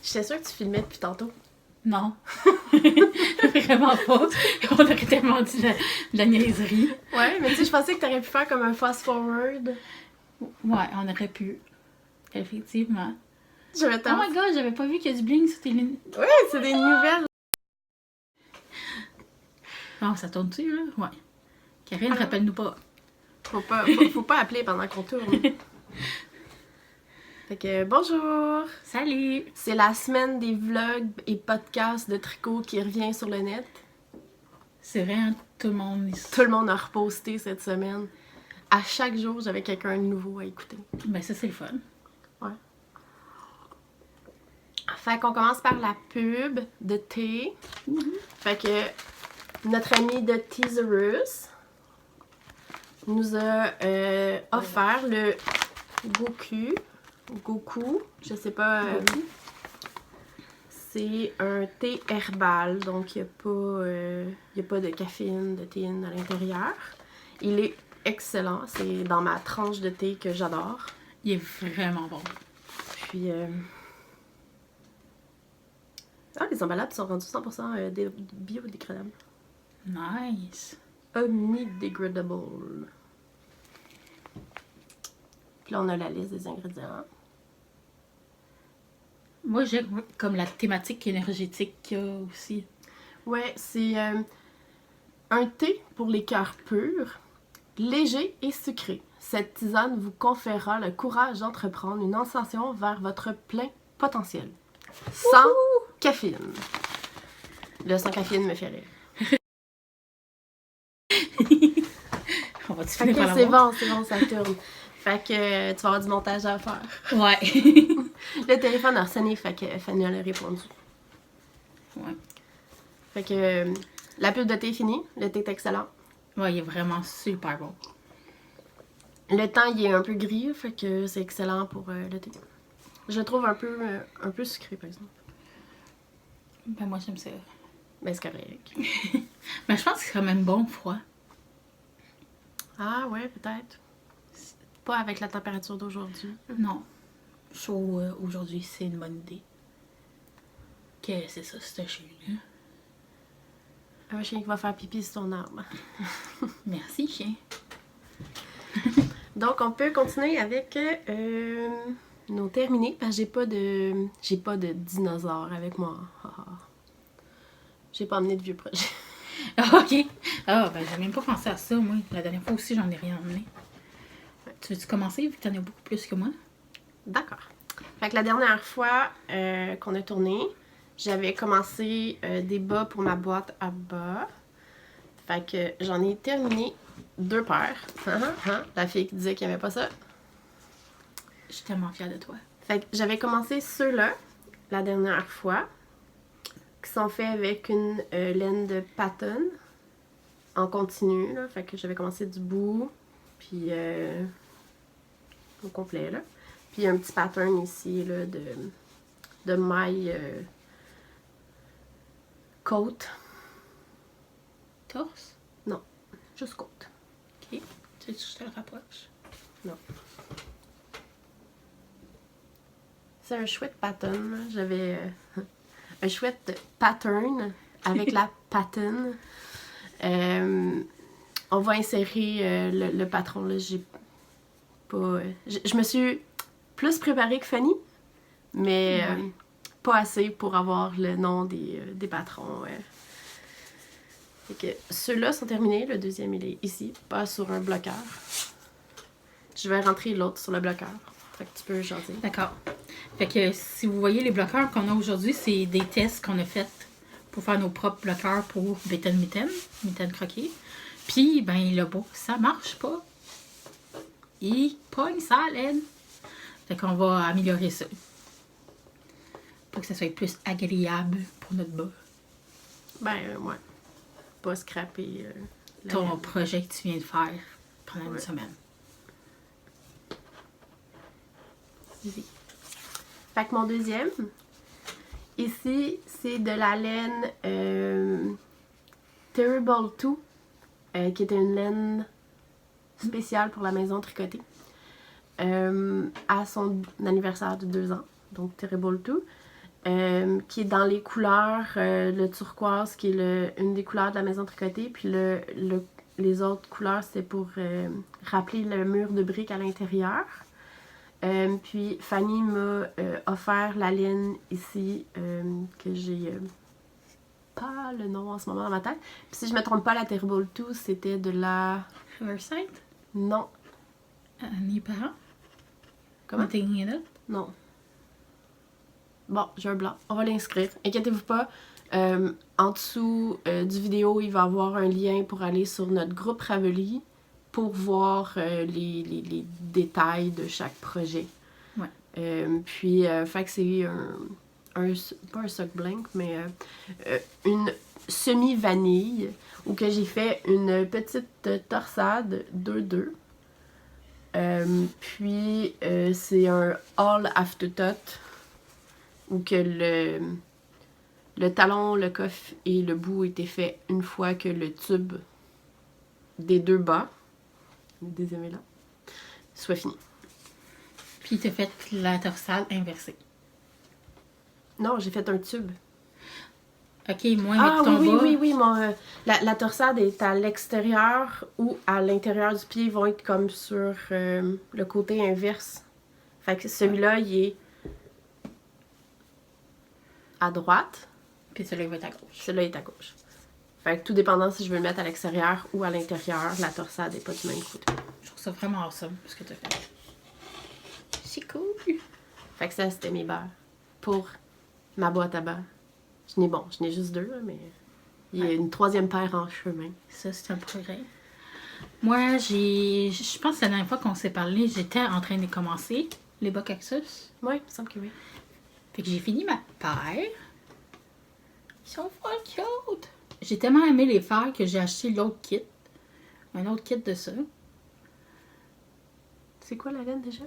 J'étais sûre que tu filmais depuis tantôt. Non. Vraiment pas. On aurait tellement dit de la niaiserie. Ouais, mais tu sais, je pensais que t'aurais pu faire comme un fast-forward. Ouais, on aurait pu. Effectivement. J'avais Oh tellement... my god, j'avais pas vu qu'il y a du bling sur tes lunettes. Ouais, c'est des nouvelles. Non, ça tourne-tu, là? Ouais. Karine, rappelle-nous pas. Faut pas appeler pendant qu'on tourne. Fait que bonjour! Salut! C'est la semaine des vlogs et podcasts de tricot qui revient sur le net. C'est vrai, hein, tout le monde... Tout le monde a reposté cette semaine. À chaque jour, j'avais quelqu'un de nouveau à écouter. Ben ça, c'est le fun. Ouais. Fait qu'on commence par la pub de thé. Fait que notre ami de Teaserus nous a offert le Goku, je sais pas. C'est un thé herbal, donc il n'y a pas de caféine, de théine à l'intérieur. Il est excellent, c'est dans ma tranche de thé que j'adore. Il est vraiment bon. Puis, les emballages sont rendus 100% biodégradables. Nice! Omnidegradable. Puis là, on a la liste des ingrédients. Moi, j'aime comme la thématique énergétique qu'il y a aussi. Ouais, c'est un thé pour les cœurs purs, léger et sucré. Cette tisane vous conférera le courage d'entreprendre une ascension vers votre plein potentiel. Sans caféine. Le sans caféine me fait rire. On va-tu Fait finir que par c'est l'avoir? bon, ça tourne. Fait que tu vas avoir du montage à faire. Ouais. Le téléphone a sonné, fait que Fanny a répondu. Ouais. Fait que la pub de thé est finie, le thé est excellent. Ouais, il est vraiment super bon. Le temps, il est un peu gris, fait que c'est excellent pour le thé. Je le trouve un peu sucré, par exemple. Ben moi, j'aime ça. Mais c'est correct. Mais je pense que c'est quand même bon froid. Ah ouais, peut-être. Pas avec la température d'aujourd'hui. Non. Chaud aujourd'hui, c'est une bonne idée. Que c'est ça, c'est un chien, là. Un chien qui va faire pipi sur ton arbre. Merci, chien. Donc, on peut continuer avec nos terminés, parce que j'ai pas de dinosaure avec moi. J'ai pas amené de vieux projets. Ok. Ah, ben j'ai même pas pensé à ça, moi. La dernière fois aussi, j'en ai rien emmené. Tu veux-tu commencer, vu que t'en as beaucoup plus que moi? D'accord. Fait que la dernière fois qu'on a tourné, j'avais commencé des bas pour ma boîte à bas. Fait que j'en ai terminé 2 paires. La fille qui disait qu'il n'y avait pas ça. Je suis tellement fière de toi. Fait que j'avais commencé ceux-là la dernière fois, qui sont faits avec une laine de Patton en continu. Là. Fait que j'avais commencé du bout, puis au complet. Là. Puis un petit pattern ici là, de maille côte. Torse? Non, juste côte. Ok. Tu veux que je te le rapproche? Non. C'est un chouette pattern. Là. J'avais un chouette pattern avec la pattern. On va insérer le patron. Là. J'ai pas. Je me suis plus préparée que Fanny, mais pas assez pour avoir le nom des patrons. Fait que ceux-là sont terminés. Le deuxième, il est ici, pas sur un bloqueur. Je vais rentrer l'autre sur le bloqueur. Fait que tu peux changer. D'accord. Fait que si vous voyez les bloqueurs qu'on a aujourd'hui, c'est des tests qu'on a fait pour faire nos propres bloqueurs pour mitaine croquée. Puis, ben, le beau, ça marche pas. Il pogne sa laine. Fait qu'on va améliorer ça. Pour que ça soit plus agréable pour notre bas. Ben, ouais. Pas scraper Ton laine. projet que tu viens de faire pendant une semaine. Vas-y. Fait que mon deuxième, ici, c'est de la laine Terrible 2, qui était une laine spéciale pour la maison tricotée. À son anniversaire de 2 ans, donc Terrible 2. qui est dans les couleurs, le turquoise qui est une des couleurs de la maison tricotée, puis les autres couleurs c'était pour rappeler le mur de briques à l'intérieur. Puis Fanny m'a offert la laine ici que j'ai pas le nom en ce moment dans ma tête. Puis si je me trompe pas, la Terrible 2 c'était de la... Riverside? Non. Nippara? Comment? Taking it up? Non. Bon, j'ai un blanc. On va l'inscrire. Inquiétez-vous pas. En dessous du vidéo, il va y avoir un lien pour aller sur notre groupe Ravelry pour voir les détails de chaque projet. Ouais. Puis, fait que c'est pas un sock blank, mais une semi-vanille où que j'ai fait une petite torsade 2-2. Puis, c'est un all afterthought où que le talon, le coffre et le bout étaient faits une fois que le tube des deux bas, désolé là, soit fini. Puis t'as fait la torsade inversée. Non, j'ai fait un tube. Ok, moi, avec ton bas... Oui, la torsade est à l'extérieur ou à l'intérieur du pied. Ils vont être comme sur le côté inverse. Fait que celui-là, il est à droite. Puis celui-là, il va être à gauche. Celui-là est à gauche. Fait que tout dépendant si je veux le mettre à l'extérieur ou à l'intérieur, la torsade n'est pas du même côté. Je trouve ça vraiment awesome, ce que t'as fait. C'est cool. Fait que ça, c'était mes beurres. Pour ma boîte à beurre. Je n'ai juste 2, là, mais il y a une 3e paire en chemin. Ça, c'est un progrès. Moi, je pense que la dernière fois qu'on s'est parlé, j'étais en train de commencer les bas cactus. Oui, il me semble que oui. Fait que j'ai fini ma paire. Ils sont full cute. J'ai tellement aimé les faire que j'ai acheté l'autre kit. Un autre kit de ça. C'est quoi la laine déjà?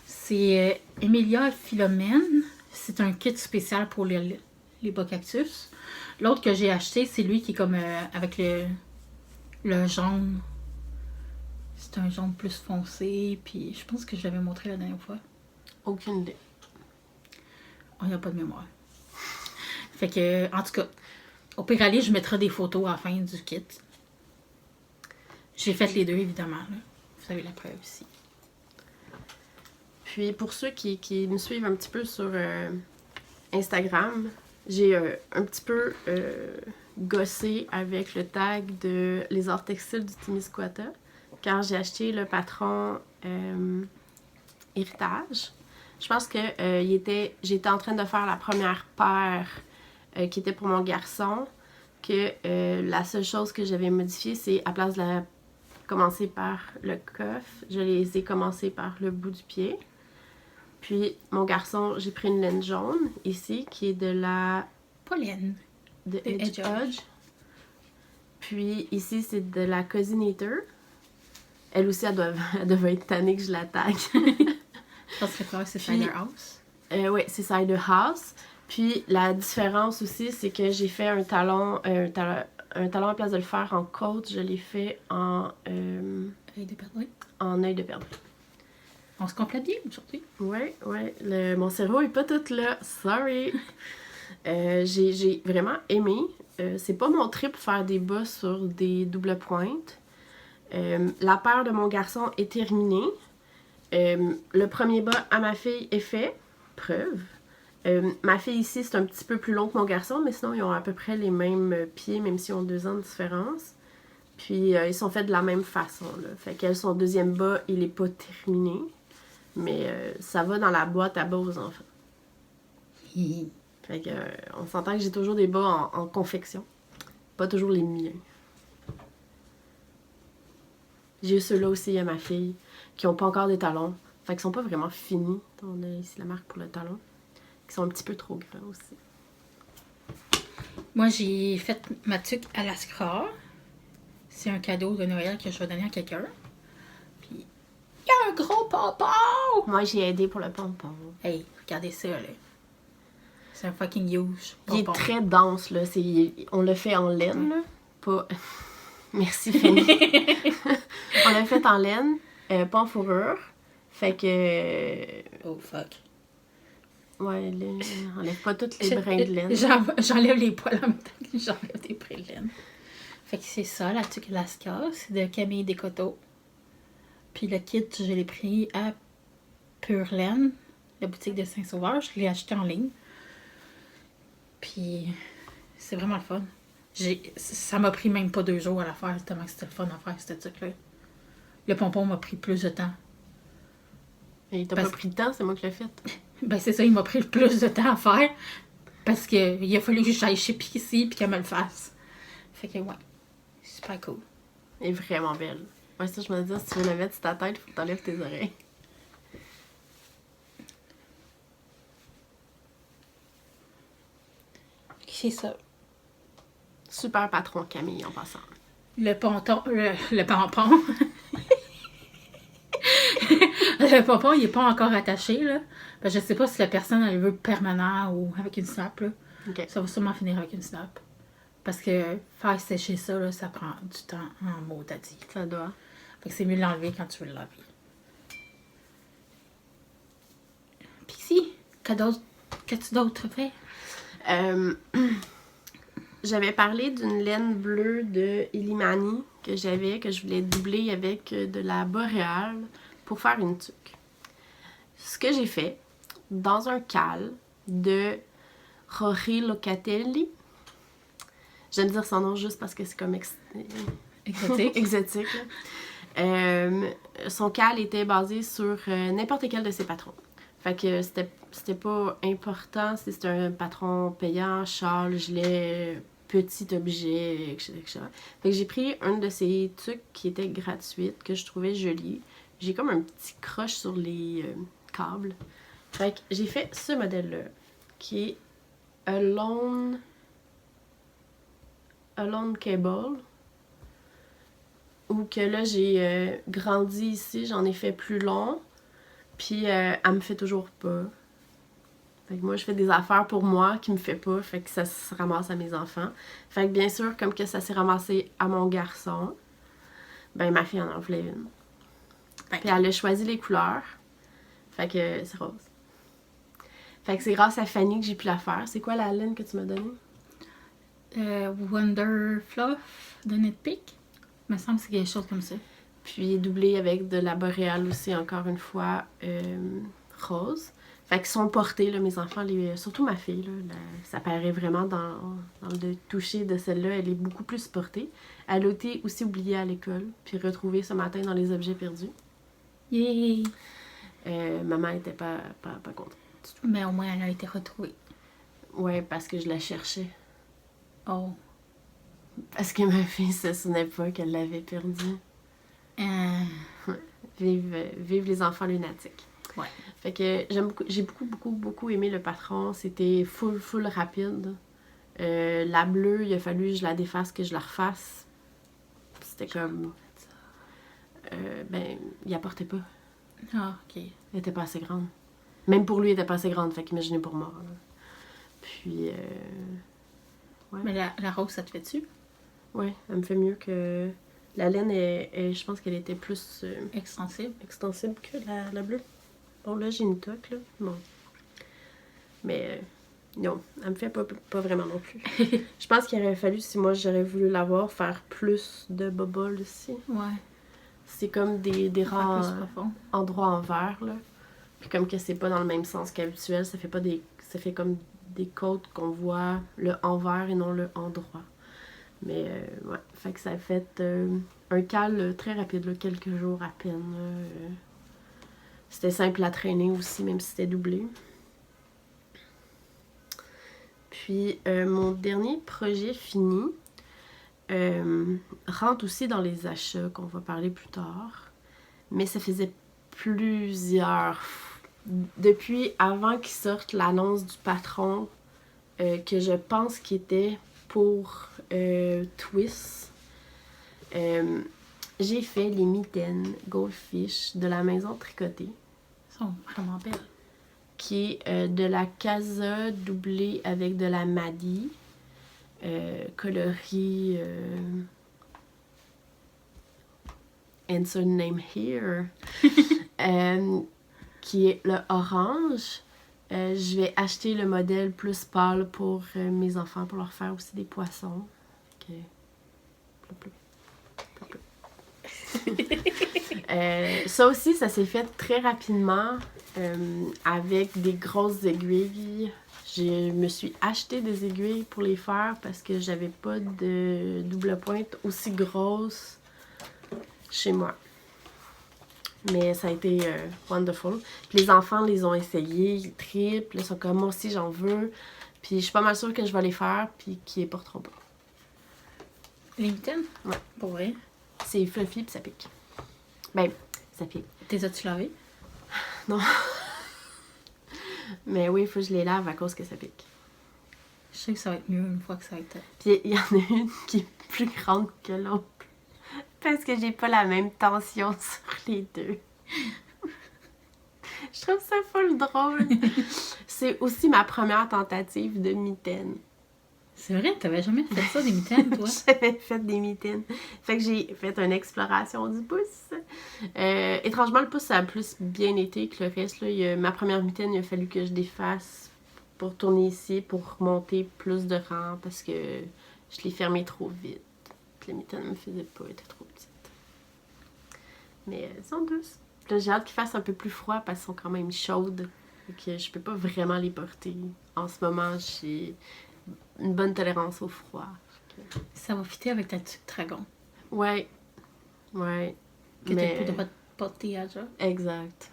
C'est Emilia Philomène. C'est un kit spécial pour les bas cactus. L'autre que j'ai acheté, c'est lui qui est comme avec le jaune. C'est un jaune plus foncé. Puis je pense que je l'avais montré la dernière fois. Aucune idée. On n'a pas de mémoire. Fait que, en tout cas, au pire aller, je mettrai des photos à la fin du kit. J'ai fait les deux, évidemment. Là. Vous avez la preuve ici. Puis pour ceux qui me suivent un petit peu sur Instagram, j'ai un petit peu gossé avec le tag de Les Arts Textiles du Témiscouata quand j'ai acheté le patron Héritage. Je pense que j'étais en train de faire la première paire qui était pour mon garçon, que la seule chose que j'avais modifiée, c'est à place de commencer par le coffre, je les ai commencé par le bout du pied. Puis mon garçon, j'ai pris une laine jaune ici, qui est de la... Pas laine. De Edge. Puis ici, c'est de la Cosinator. Elle aussi, elle devait être tannée que je la tag. Je pense que c'est Cider House. Oui, c'est Cider House. Puis la différence aussi, c'est que j'ai fait un talon à place de le faire en côte, je l'ai fait en... œil de perdrix. En œil de perdrix. On se complète bien aujourd'hui. Oui. Mon cerveau est pas tout là. Sorry. J'ai vraiment aimé. C'est pas mon trip faire des bas sur des doubles pointes. La paire de mon garçon est terminée. Le premier bas à ma fille est fait. Preuve. Ma fille ici, c'est un petit peu plus long que mon garçon, mais sinon, ils ont à peu près les mêmes pieds, même s'ils ont 2 ans de différence. Puis, ils sont faits de la même façon. Là. Fait qu'elle, son deuxième bas, il est pas terminé. Mais ça va dans la boîte à bas aux enfants. Fait que, on s'entend que j'ai toujours des bas en confection. Pas toujours les miens. J'ai ceux-là aussi à ma fille, qui n'ont pas encore des talons. Fait qu'ils sont pas vraiment finis. On a ici la marque pour le talon. Qui sont un petit peu trop grands aussi. Moi, j'ai fait ma tuque Alaska. C'est un cadeau de Noël que je vais donner à quelqu'un. Puis, il y a un gros pompon! Moi, j'ai aidé pour le pompon. Hey, regardez ça, là. C'est un fucking huge pompon. Il est très dense, là. On l'a fait en laine, là. Pas... Merci, Fanny. On l'a fait en laine, pas en fourrure. Fait que... Oh, fuck. Ouais, enlève pas toutes les brins de laine. J'enlève les poils en même temps que j'enlève des brins de laine. Fait que c'est ça, la tuque Alaska, c'est de Camille Descoteaux. Puis le kit, je l'ai pris à Pure Laine, la boutique de Saint-Sauveur. Je l'ai acheté en ligne. Puis c'est vraiment le fun. Ça m'a pris même pas 2 jours à la faire, tellement que c'était le fun à faire, cette tuque-là. Le pompon m'a pris plus de temps. Et t'as pas pris de temps, c'est moi qui l'ai fait. Ben c'est ça, il m'a pris plus de temps à faire. Parce que il a fallu que j'aille chez Pixie puis qu'elle me le fasse. Fait que ouais, super cool. Elle est vraiment belle. Ouais, ça, je me dis, si tu veux la mettre sur ta tête, il faut que t'enlèves tes oreilles. C'est ça. Super patron, Camille, en passant. Le pompon. Le pompon. Le pompon, il est pas encore attaché, là. Ben, je sais pas si la personne, elle veut permanent ou avec une snap, là. Okay. Ça va sûrement finir avec une snap. Parce que faire sécher ça, là, ça prend du temps en mot, t'as dit. Ça doit. Fait que c'est mieux de l'enlever quand tu veux le laver. Pixie, qu'as-tu d'autre fait? J'avais parlé d'une laine bleue de Illimani que je voulais doubler avec de la boréale pour faire une tuque. Ce que j'ai fait, dans un cal de Rory Locatelli, j'aime dire son nom juste parce que c'est comme Exotique. exotique. Son cal était basé sur n'importe quel de ses patrons. Fait que c'était pas important si c'était un patron payant, châle, gilet, petit objet, etc. Fait que j'ai pris un de ces trucs qui était gratuite, que je trouvais joli. J'ai comme un petit croche sur les câbles. Fait que j'ai fait ce modèle-là, qui est Alone Cable. Ou que là, j'ai grandi ici, j'en ai fait plus long. Puis, elle me fait toujours pas. Fait que moi, je fais des affaires pour moi qui me fait pas. Fait que ça se ramasse à mes enfants. Fait que bien sûr, comme que ça s'est ramassé à mon garçon, ben ma fille en voulait une. Puis elle a choisi les couleurs. Fait que c'est rose. Fait que c'est grâce à Fanny que j'ai pu la faire. C'est quoi la laine que tu m'as donnée? Wonder Fluff de Knitpick. Il me semble que c'est quelque chose comme ça. Puis doublé avec de la boréale aussi, encore une fois, rose. Fait qu'ils sont portés, là, mes enfants, surtout ma fille, là, ça paraît vraiment dans le toucher de celle-là, elle est beaucoup plus portée. Elle a été aussi oubliée à l'école, puis retrouvée ce matin dans les objets perdus. Yay! Maman était pas contente du tout. Mais au moins, elle a été retrouvée. Ouais, parce que je la cherchais. Oh. Parce que ma fille se souvenait pas qu'elle l'avait perdue. Vive les enfants lunatiques. Ouais. Fait que j'ai beaucoup aimé le patron. C'était full rapide. La bleue, il a fallu que je la défasse, que je la refasse. C'était comme... il apportait pas. Ah, ok. Elle était pas assez grande. Même pour lui, elle était pas assez grande. Fait qu'imaginez pour moi. Là. Puis... ouais. Mais la rose, ça te fait-tu? Ouais, elle me fait mieux que... La laine, je pense qu'elle était plus... extensible que la bleue. Bon, là, j'ai une toque, là. Bon. Mais, non, elle me fait pas vraiment non plus. Je pense qu'il aurait fallu, si moi, j'aurais voulu l'avoir, faire plus de boboles ici. Ouais. C'est comme des rares endroits en vert, là. Puis comme que c'est pas dans le même sens qu'habituel, ça fait comme des côtes qu'on voit le envers et non le endroit. Mais, ouais, fait que ça a fait un cal très rapide, là, quelques jours à peine. C'était simple à traîner aussi, même si c'était doublé. Puis, mon dernier projet fini rentre aussi dans les achats qu'on va parler plus tard. Mais ça faisait plusieurs... Depuis avant qu'il sorte l'annonce du patron, que je pense qu'il était pour Twist, j'ai fait les mitaines Goldfish de la maison tricotée. Elles sont vraiment belles. Qui est de la Casa doublée avec de la Madi, coloris Answer Name Here, qui est le orange, Je vais acheter le modèle plus pâle pour mes enfants, pour leur faire aussi des poissons. Ok. Ça aussi, ça s'est fait très rapidement avec des grosses aiguilles. Je me suis acheté des aiguilles pour les faire parce que j'avais pas de double pointe aussi grosse chez moi. Mais ça a été wonderful. Puis les enfants les ont essayés, ils trippent, ils sont comme moi aussi j'en veux. Puis je suis pas mal sûre que je vais les faire puis qu'ils les porteront pas. Les mitaines? Ouais. Pour vrai? C'est fluffy puis ça pique. Ben, ça pique. T'es as-tu lavé? Non. Mais oui, il faut que je les lave à cause que ça pique. Je sais que ça va être mieux une fois que ça va être... Puis il y en a une qui est plus grande que l'autre. Parce que j'ai pas la même tension sur les deux. Je trouve ça full drôle. C'est aussi ma première tentative de mitaine. C'est vrai, t'avais jamais fait ça, des mitaines, toi? J'avais fait des mitaines. Fait que j'ai fait une exploration du pouce. Étrangement, le pouce, ça a plus bien été que le reste. Là. Ma première mitaine, il a fallu que je défasse pour tourner ici, pour monter plus de rang, parce que je l'ai fermé trop vite. La mitaine ne me faisait pas, elle était trop petite. Mais elles sont douces. Puis là, j'ai hâte qu'ils fassent un peu plus froid, parce qu'elles sont quand même chaudes. Fait que je peux pas vraiment les porter. En ce moment, j'ai une bonne tolérance au froid. Ça va fitter avec ta tuque dragon. Ouais. Ouais. Que t'as plus le droit de porter à job. Exact.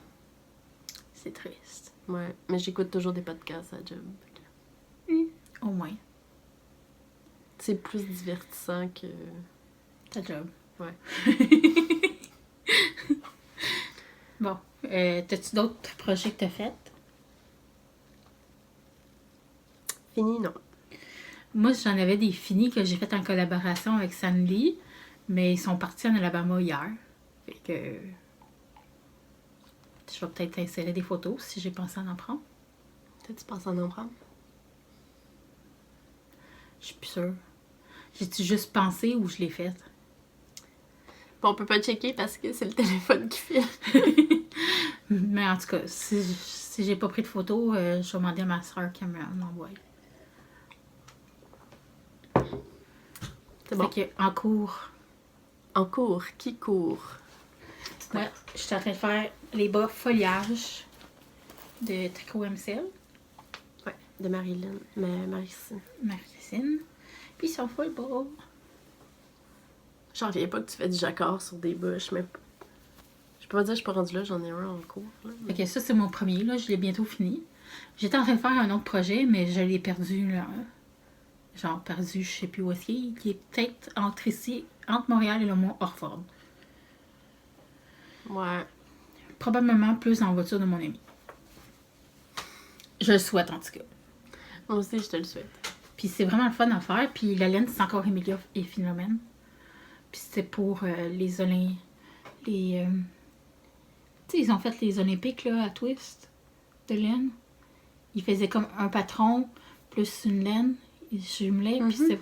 C'est triste. Ouais. Mais j'écoute toujours des podcasts à job. Au moins. C'est plus divertissant que... Ta job. Ouais. Bon. T'as-tu d'autres projets que t'as fait? Fini, non. Moi, j'en avais des finis que j'ai fait en collaboration avec Sandy, mais ils sont partis en Alabama hier. Fait que... Je vais peut-être insérer des photos si j'ai pensé en prendre. T'as-tu pensé en prendre? Je suis plus sûre. J'ai-tu juste pensé ou je l'ai fait? Bon, on peut pas checker parce que c'est le téléphone qui filme. Mais en tout cas, si j'ai pas pris de photos, je vais demander à ma soeur qu'elle m'envoie. C'est bon. Fait que, en cours. En cours? Qui court? Ouais, je suis en train de faire les bas foliage de Tricot MCL. Ouais, de Marilyn. Marie-Christine. Marie-Christine. Puis ils sont full beaux. J'en reviens pas que tu fais du jacquard sur des bûches, mais... Je peux pas dire que je suis pas rendue là, j'en ai un en cours. Là, mais... Fait que ça, c'est mon premier, là. Je l'ai bientôt fini. J'étais en train de faire un autre projet, mais je l'ai perdu, là. Genre, perdu, je sais plus où est-ce qu'il est. Qui est peut-être entre ici, entre Montréal et le Mont Orford. Ouais. Probablement plus en voiture de mon ami. Je le souhaite, en tout cas. Moi aussi, je te le souhaite. Puis c'est vraiment le fun à faire. Puis la laine, c'est encore Emilia et Philomène. Puis c'était pour les Olympiques. Tu sais, ils ont fait les Olympiques, là, à Twist, de laine. Ils faisaient comme un patron plus une laine. Ils jumelaient, puis c'est...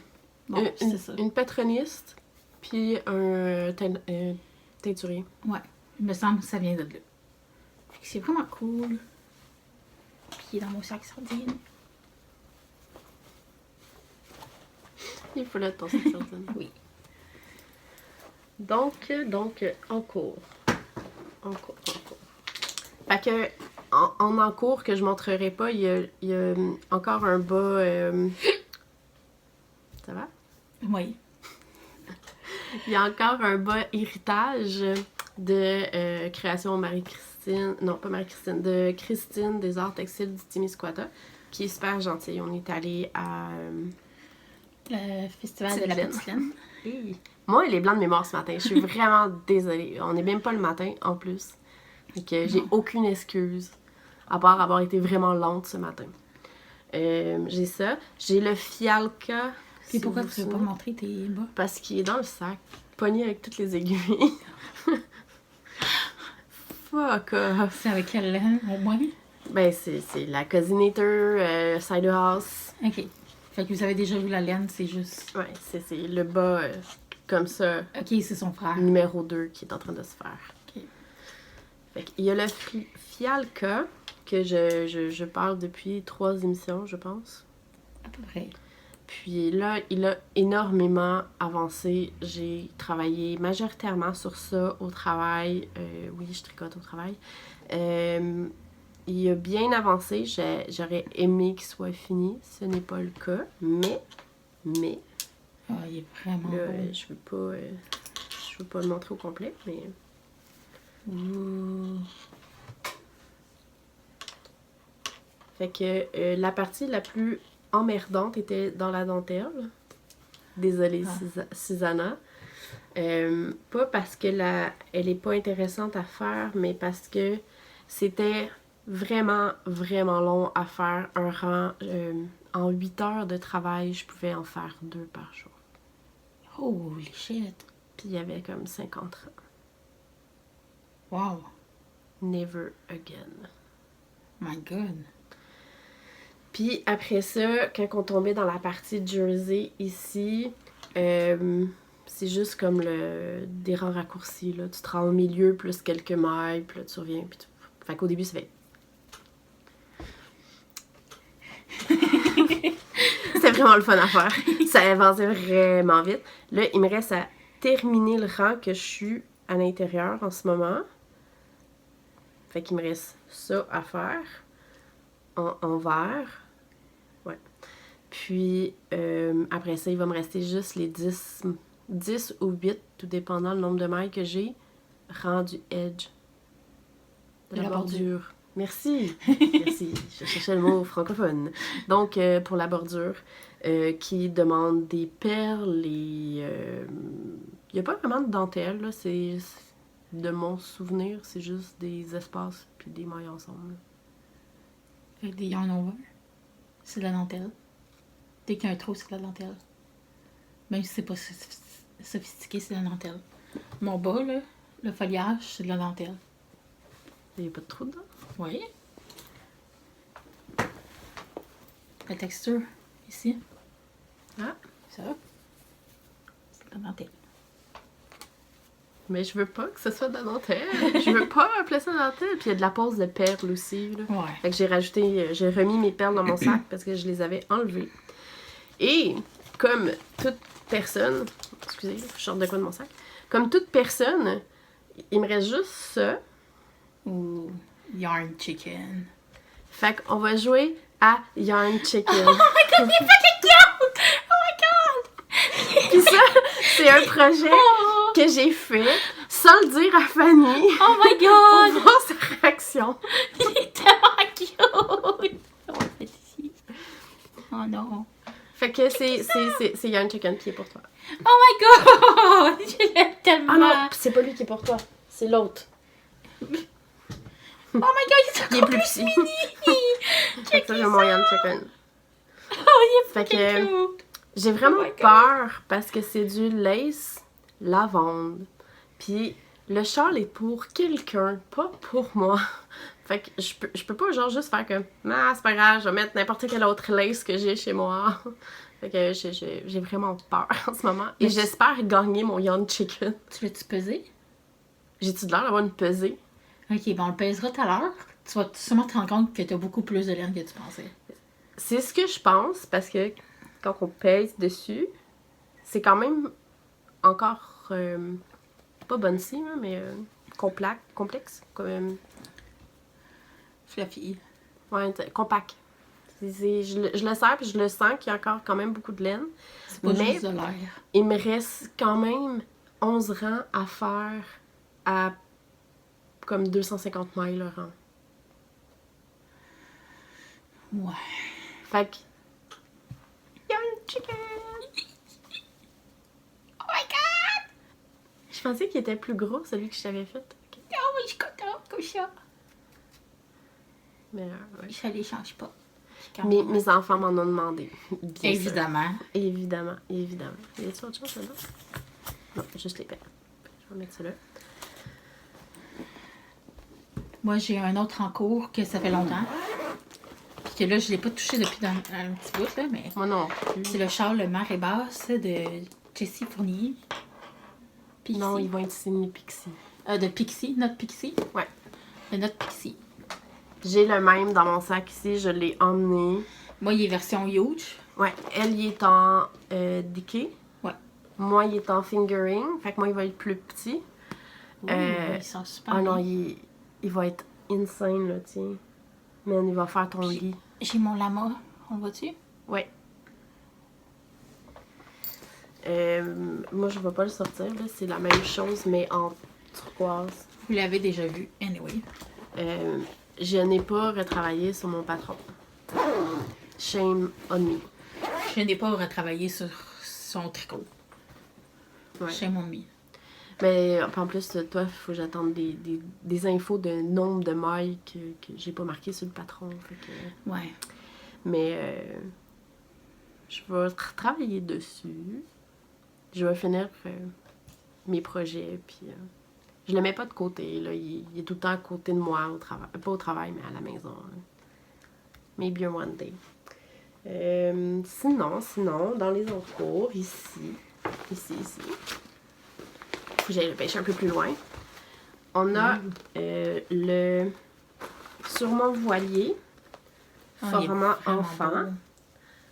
Bon, c'est ça. Une patroniste, puis un teinturier. Ouais, il me semble que ça vient de là. Fait que c'est vraiment cool. Puis il est dans mon sac sardine. Il faut là ton sac sardine. Oui. Donc, en cours. Fait que, en cours que je montrerai pas, il y a encore un bas... Ça va? Oui. Il y a encore un bas héritage de création Marie-Christine... Non, pas Marie-Christine. De Christine des Arts Textiles du Témiscouata, qui est super gentille. On est allé à... Le festival de la Petite Laine. Hey. Moi, elle est blanc de mémoire ce matin. Je suis vraiment désolée. On n'est même pas le matin, en plus. Donc, j'ai aucune excuse, à part avoir été vraiment lente ce matin. J'ai ça. J'ai le Fialka. Puis pourquoi tu veux pas montrer tes bas? Parce qu'il est dans le sac, pogné avec toutes les aiguilles. Fuck off. C'est avec quelle laine, au moins? Ben, c'est la Cosinator Cider House. Ok. Fait que vous avez déjà vu la laine, c'est juste... Ouais, c'est le bas comme ça. Ok, c'est son frère. Numéro 2 qui est en train de se faire. Ok. Fait qu'il y a le Fialka, que que je parle depuis 3 émissions, je pense. À peu près. Puis là, il a énormément avancé. J'ai travaillé majoritairement sur ça au travail. Oui, je tricote au travail. Il a bien avancé. J'aurais aimé qu'il soit fini. Ce n'est pas le cas. Mais Ah, il est vraiment là, beau. je veux pas le montrer au complet, mais... Ouh. Fait que la partie la plus emmerdante était dans la dentelle. Désolée, Susanna. Pas parce que elle est pas intéressante à faire, mais parce que c'était vraiment, vraiment long à faire un rang. En 8 heures de travail, je pouvais en faire 2 par jour. Holy shit. Puis il y avait comme 50 rangs. Wow. Never again. My God. Puis après ça, quand on tombait dans la partie jersey ici, c'est juste comme des rangs raccourcis. Là. Tu te rends au milieu, plus quelques mailles, puis là tu reviens. Puis Fait qu'au début, ça fait... C'était vraiment le fun à faire. Ça avançait vraiment vite. Là, il me reste à terminer le rang que je suis à l'intérieur en ce moment. Fait qu'il me reste ça à faire en vert. Ouais. Puis, après ça, il va me rester juste les 10 ou 8, tout dépendant le nombre de mailles que j'ai, rendu edge. De la bordure. Merci. Merci. Je cherchais le mot francophone. Donc, pour la bordure, qui demande des perles et... Il n'y a pas vraiment de dentelle, là. C'est... De mon souvenir, c'est juste des espaces puis des mailles ensemble. Avec des yarn over. C'est de la dentelle. Dès qu'il y a un trou, c'est de la dentelle. Même si c'est pas sophistiqué, c'est de la dentelle. Mon bas, là, le foliage, c'est de la dentelle. Il n'y a pas de trou dedans? Oui. La texture, ici. Ah. Ça. C'est de la dentelle. Mais je veux pas que ce soit de la dentelle. Je veux pas appeler ça de la dentelle. Puis il y a de la pose de perles aussi. Là. Ouais. Fait que j'ai remis mes perles dans mon sac parce que je les avais enlevées. Et comme toute personne... Excusez, je sors de quoi de mon sac? Comme toute personne, il me reste juste ça. Ou yarn chicken. Fait qu'on va jouer à Yarn Chicken. Oh my god, il est fucking cute! Oh my god! Puis ça, c'est un projet que j'ai fait sans le dire à Fanny. Oh my god! Pour voir sa réaction. Il est tellement cute! On va le mettre ici. Oh non. Fait que c'est Yarn Chicken qui est pour toi. Oh my god! Je l'aime tellement! Ah non, c'est pas lui qui est pour toi. C'est l'autre. Oh my god, il est plus petit. mini! Fait que ça, j'ai mon Yarn Chicken. Oh, il est Fait fucking que cute! j'ai vraiment Oh my God. peur parce que c'est du lace lavande. Puis le châle est pour quelqu'un, pas pour moi. Fait que je peux pas genre juste faire comme ah, c'est pas grave, je vais mettre n'importe quel autre lace que j'ai chez moi. Fait que j'ai vraiment peur en ce moment. Et j'espère gagner mon Yarn Chicken. Tu l'as-tu pesé? J'ai-tu de l'air d'avoir une pesée? Ok, bon, on le pèsera tout à l'heure. Tu vas sûrement te rendre compte que t'as beaucoup plus de laine que tu pensais. C'est ce que je pense parce que quand on pèse dessus, c'est quand même encore pas bouncy, mais complexe. Fluffy. Ouais, compact. Je le sers puis je le sens qu'il y a encore quand même beaucoup de laine. C'est pas Mais juste de l'air. il me reste quand même 11 rangs à faire à comme 250 miles le rang. Ouais. Fait que... Yarn Chicken! Oh my god! Je pensais qu'il était plus gros, celui que je t'avais fait. Okay. Oh, je suis contente comme ça. Mais ouais. Ça les change pas. Mes enfants m'en ont demandé. Bien Évidemment. sûr. Évidemment. Y a-t-il autre chose là-dedans? Non, juste les perles. Je vais mettre ça là. Moi, j'ai un autre en cours que ça fait longtemps. Puis que là, je l'ai pas touché depuis un petit bout, là, mais... Moi non. C'est le châle Le Marée Basse de Jessie Fournier. Pixie. Non, ils vont être signés Pixie. De Pixie, notre Pixie. Ouais. De notre Pixie. J'ai le même dans mon sac ici, je l'ai emmené. Moi, il est version huge. Ouais, elle, il est en decay. Ouais. Moi, il est en fingering. Fait que moi, il va être plus petit. Ouh, il sent super Ah non, bien. il va être insane, là, tiens. Man, il va faire ton Puis, lit. j'ai mon lama. On le voit-tu? Ouais. Moi, je vais pas le sortir, là. C'est la même chose, mais en turquoise. Vous l'avez déjà vu, anyway. Je n'ai pas retravaillé sur mon patron. Shame on me. Je n'ai pas retravaillé sur son tricot. Ouais. Shame on me. Mais en plus, toi, il faut que j'attende des infos de nombre de mailles que j'ai pas marqué sur le patron. Fait que... Ouais. Mais je vais travailler dessus. Je vais finir mes projets. Puis je le mets pas de côté. Là. Il est tout le temps à côté de moi, au travail. Pas au travail, mais à la maison. Là. Maybe one day. Sinon, dans les autres cours, ici. Faut que j'aille le pêcher un peu plus loin. On a le sur mon voilier, format enfant,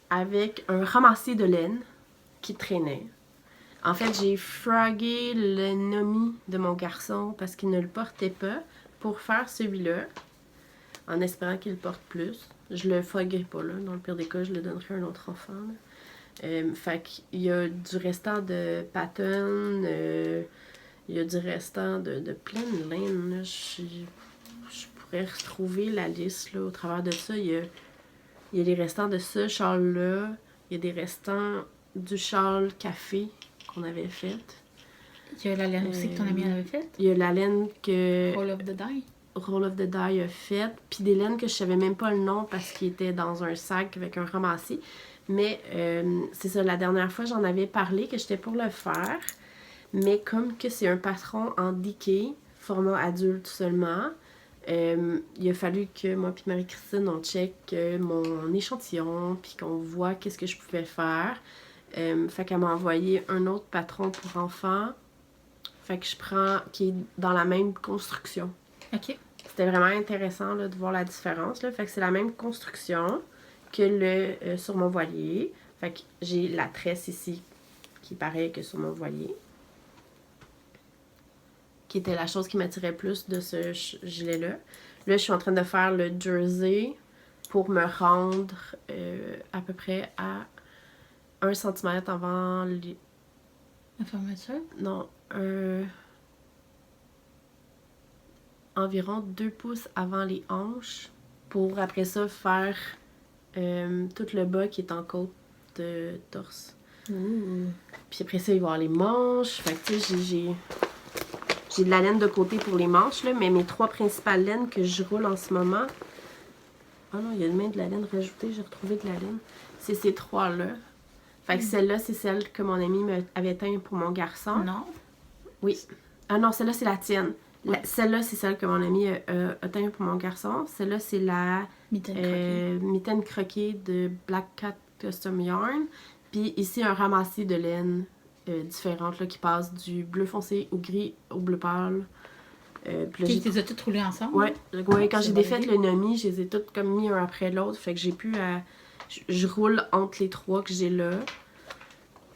avec un ramassis de laine qui traînait. En fait, j'ai frogué le nomi de mon garçon parce qu'il ne le portait pas pour faire celui-là, en espérant qu'il le porte plus. Je le froguerai pas, là. Dans le pire des cas, je le donnerai à un autre enfant. Fait qu'il y a du restant de pattern, il y a du restant de plein de laine. Là. Je pourrais retrouver la liste là, au travers de ça. Il y a les restants de ce châle-là. Il y a des restants du châle café qu'on avait fait. Il y a la laine aussi que ton ami avait faite. Il y a la laine que Roll of the Die. Roll of the Die a faite. Puis des laines que je savais même pas le nom parce qu'ils étaient dans un sac avec un ramassis. Mais c'est ça, la dernière fois, j'en avais parlé que j'étais pour le faire. Mais comme que c'est un patron en decay, format adulte seulement, il a fallu que moi et Marie-Christine, on check mon échantillon, puis qu'on voit qu'est-ce que je pouvais faire. Fait qu'elle m'a envoyé un autre patron pour enfants. Fait que je prends, qui est dans la même construction. OK. C'était vraiment intéressant là, de voir la différence. Là. Fait que c'est la même construction que le sur mon voilier. Fait que j'ai la tresse ici qui est pareille que sur mon voilier. Qui était la chose qui m'attirait plus de ce gilet-là. Là, je suis en train de faire le jersey pour me rendre à peu près à 1 cm avant les... La fermeture? Non, environ 2 pouces avant les hanches pour après ça faire tout le bas qui est en côte de torse. Ouh. Puis après ça, il va y avoir les manches. Fait que tu sais, j'ai de la laine de côté pour les manches, là, mais mes 3 principales laines que je roule en ce moment... Ah non, il y a même de la laine rajoutée, j'ai retrouvé de la laine. C'est ces 3-là. Fait que celle-là, c'est celle que mon ami avait teint pour mon garçon. Non. Oui. Ah non, celle-là, c'est la tienne. Ouais. Celle-là, c'est celle que mon ami a teint pour mon garçon. Celle-là, c'est la mitaine croquée de Black Cat Custom Yarn. Puis ici, un ramassis de laine différentes là, qui passe du bleu foncé au gris au bleu pâle. Puis tu les as toutes roulées ensemble? Ouais, quand j'ai défait le nomi, je les ai toutes comme mis un après l'autre. Fait que j'ai pu à... Je roule entre les 3 que j'ai là.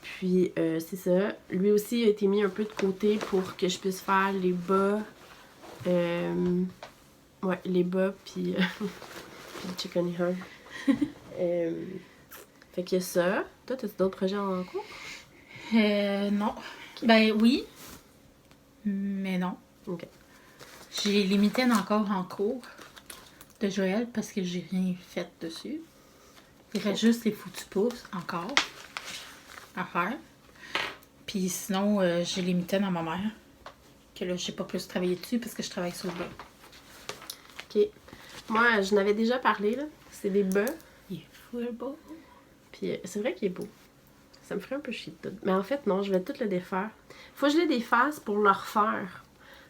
Puis c'est ça. Lui aussi a été mis un peu de côté pour que je puisse faire les bas. Ouais, les bas puis le chicken hair. Fait que ça. Toi, t'as-tu d'autres projets en cours? Non. Okay. Ben oui. Mais non. Ok. J'ai les mitaines encore en cours de Joël parce que j'ai rien fait dessus. Il reste juste les foutus pouces encore à faire. Puis sinon, j'ai les mitaines à ma mère. Que là, j'ai pas plus travaillé dessus parce que je travaille sur le bas. Ok. Moi, je n'avais déjà parlé, là. C'est des bas. Il est full beau. Puis c'est vrai qu'il est beau. Ça me ferait un peu chier de tout. Mais en fait, non, je vais tout le défaire. Faut que je le défasse pour le refaire.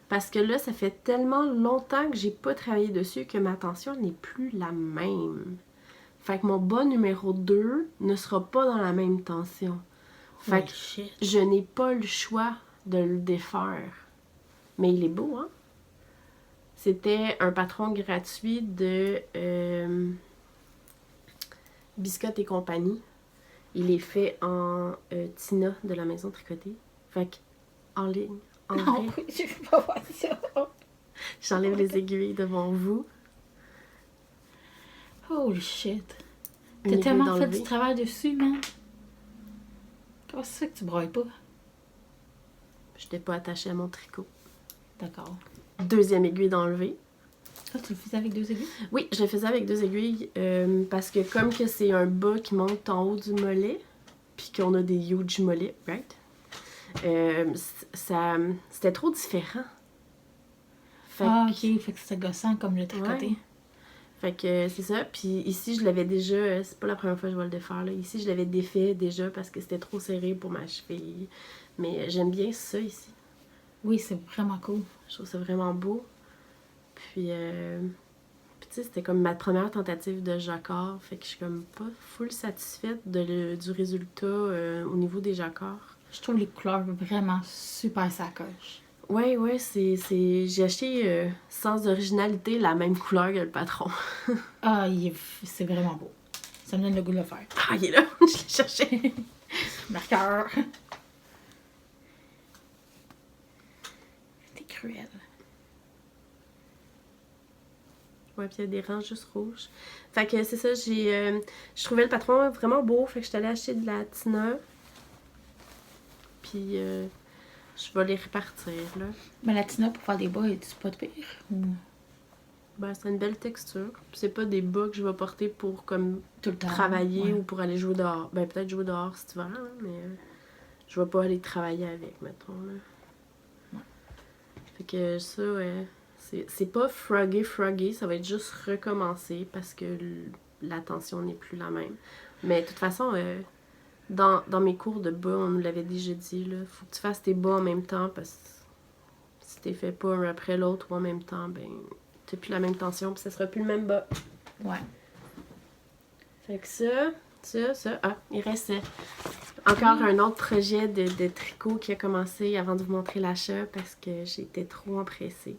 Parce que là, ça fait tellement longtemps que j'ai pas travaillé dessus que ma tension n'est plus la même. Fait que mon bas numéro 2 ne sera pas dans la même tension. Fait que je n'ai pas le choix de le défaire. Mais il est beau, hein? c'était un patron gratuit de Biscotte et compagnie. Il est fait en Tina de la maison tricotée. Fait que, en ligne, en Non, vrai, je peux pas voir ça. j'enlève les aiguilles devant vous. Holy shit. Une T'as aiguille tellement fait d'enlever. du travail dessus, man. Comment c'est que tu broyes pas? J'étais pas attachée à mon tricot. D'accord. Deuxième aiguille d'enlever. Ah, tu le faisais avec 2 aiguilles? Oui, je le faisais avec 2 aiguilles parce que comme que c'est un bas qui monte en haut du mollet, puis qu'on a des huge mollets, right? C'était trop différent. Fait Ah, que- ok. Fait que c'était gossant comme le tricoté. Ouais. Fait que c'est ça. Puis ici, je l'avais déjà... c'est pas la première fois que je vais le défaire, là. Ici, je l'avais défait déjà parce que c'était trop serré pour ma cheville. Mais j'aime bien ça ici. Oui, c'est vraiment cool. Je trouve ça vraiment beau. Puis tu sais, c'était comme ma première tentative de jacquard. Fait que je suis comme pas full satisfaite du résultat au niveau des jacquards. Je trouve les couleurs vraiment super sacoche. Ouais, j'ai acheté sans originalité la même couleur que le patron. Ah, c'est vraiment beau. Ça me donne le goût de le faire. Ah, il est là, je l'ai cherché. Marqueur. T'es cruel. Ouais, puis il y a des rangs juste rouges. Fait que c'est ça, je trouvais le patron vraiment beau, fait que je suis allée acheter de la Tina. Puis je vais les répartir, là. Mais la tina pour faire des bas, est-tu pas de pire? Ou Ben, c'est une belle texture. Puis c'est pas des bas que je vais porter pour comme tout le temps? travailler Ouais. ou pour aller jouer dehors. Ben, peut-être jouer dehors cet hiver, là, mais je vais pas aller travailler avec, mettons, là. Ouais. Fait que ça, c'est pas froggy, ça va être juste recommencer parce que la tension n'est plus la même. Mais de toute façon, dans mes cours de bas, on nous l'avait déjà dit, là, faut que tu fasses tes bas en même temps parce que si t'es fait pas un après l'autre ou en même temps, ben, t'as plus la même tension puis ça sera plus le même bas. Ouais. Fait que ça. Ah, il reste encore un autre projet de tricot qui a commencé avant de vous montrer l'achat parce que j'étais trop empressée.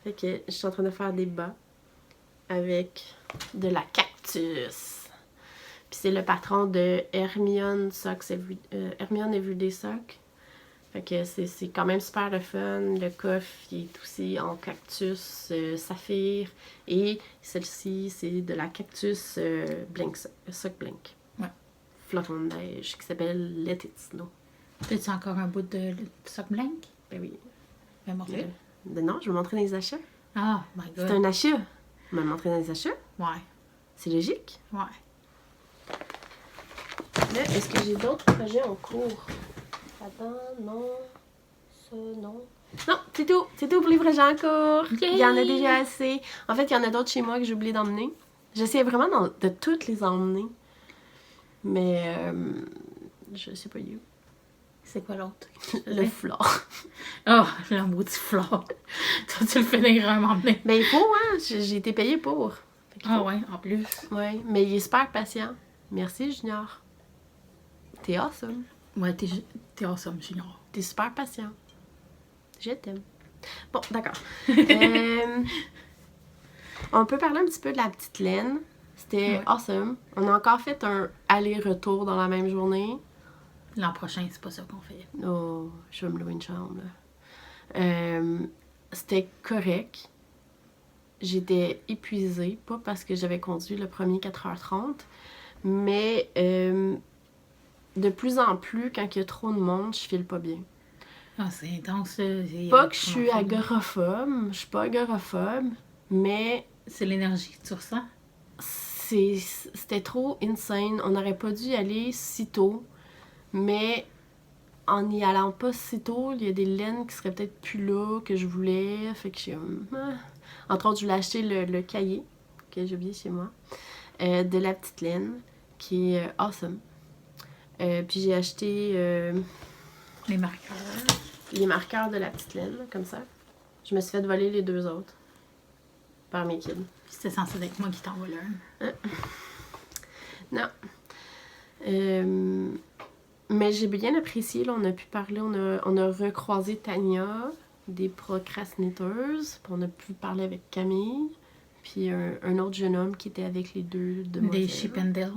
Fait que je suis en train de faire des bas avec de la cactus. Puis c'est le patron de Hermione Hermione Everyday Sock. Fait que c'est quand même super le fun. Le coffre, il est aussi en cactus saphir. Et celle-ci, c'est de la cactus sock blink. Ouais. Flocon de neige qui s'appelle Let It Snow. T'as-tu encore un bout de sock blanc? Ben oui. Ben, montrer. Non, je vais montrer dans les achats. Ah, my god. C'est un achat. Je vais le montrer dans les achats. Ouais. C'est logique. Ouais. Là, est-ce que j'ai d'autres projets en cours? Attends, non. Ça, non. Non, c'est tout. C'est tout pour les projets en cours. Yay! Il y en a déjà assez. En fait, il y en a d'autres chez moi que j'ai oublié d'emmener. J'essaie vraiment de toutes les emmener. Mais je sais pas you. C'est quoi l'autre? Le flore. Oh, le maudit flore. Toi, tu le fais d'un m'emmener. Mais il faut, hein. J'ai été payée pour. Fait qu'il Ah faut. ouais, en plus. Ouais, mais il est super patient. Merci, Junior. T'es awesome. Ouais, t'es awesome, Junior. T'es super patient. Je t'aime. Bon, d'accord. On peut parler un petit peu de la petite laine. C'était Ouais. awesome. On a encore fait un aller-retour dans la même journée. L'an prochain, c'est pas ça qu'on fait. Oh, je vais me louer une chambre. Là. C'était correct. J'étais épuisée, pas parce que j'avais conduit le premier 4h30, mais de plus en plus, quand il y a trop de monde, je file pas bien. Ah, c'est intense, là. Pas que je suis agoraphobe, je suis pas agoraphobe, mais C'est l'énergie que tu ressens. c'était trop insane. On n'aurait pas dû y aller si tôt, mais en n'y allant pas si tôt, il y a des laines qui seraient peut-être plus là que je voulais. Fait que j'ai entre autres, je voulais acheter le cahier que j'ai oublié chez moi, de la petite laine, qui est awesome. Puis j'ai acheté Les marqueurs. les marqueurs de la petite laine, comme ça. Je me suis fait voler les 2 autres par mes kids. Puis c'était censé être moi qui t'envoie l'un. Non. Mais j'ai bien apprécié, là, on a pu parler, on a recroisé Tania, des procrastinateuses. Puis on a pu parler avec Camille. Puis un autre jeune homme qui était avec les deux demoiselles. Des Chippendales.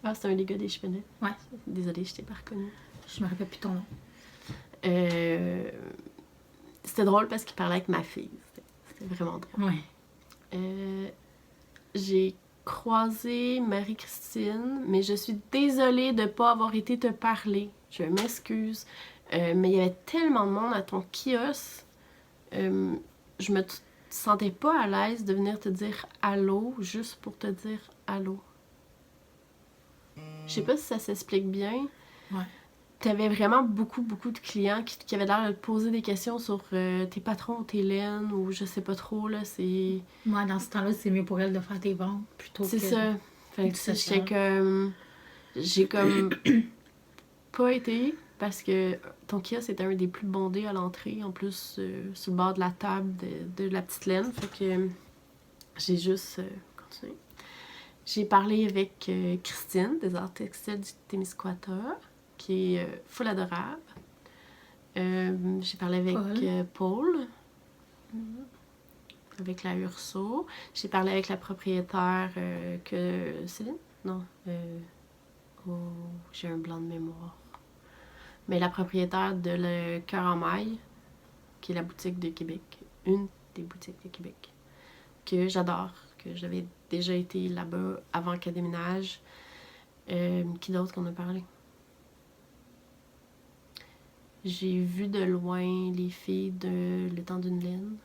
Ah, c'est un des gars des Chippendales? Ouais. Désolée, je t'ai pas reconnue. Je me rappelle plus ton nom. C'était drôle parce qu'il parlait avec ma fille. C'était vraiment drôle. Ouais. J'ai croisé Marie-Christine, mais je suis désolée de ne pas avoir été te parler. Je m'excuse. Mais il y avait tellement de monde à ton kiosque. Je me sentais pas à l'aise de venir te dire allô juste pour te dire allô. Je sais pas si ça s'explique bien. Ouais. T'avais vraiment beaucoup de clients qui avaient l'air de te poser des questions sur tes patrons ou tes laines ou je sais pas trop, là, c'est... Moi, dans ce temps-là, c'est mieux pour elle de faire des ventes plutôt que... C'est ça. Fait que j'ai comme pas été parce que ton kiosque était un des plus bondés à l'entrée, en plus sur le bord de la table de la petite laine. Fait que j'ai juste continué. J'ai parlé avec Christine des Arts Textiles du Témiscouata, qui est full adorable. J'ai parlé avec Paul, avec la Urso. J'ai parlé avec la propriétaire Céline? Non. J'ai un blanc de mémoire. Mais la propriétaire de Le Cœur en Maille, qui est la boutique de Québec. Une des boutiques de Québec. Que j'adore, que j'avais déjà été là-bas avant qu'elle déménage. Qui d'autre qu'on a parlé? J'ai vu de loin les filles de Le Temps d'une laine.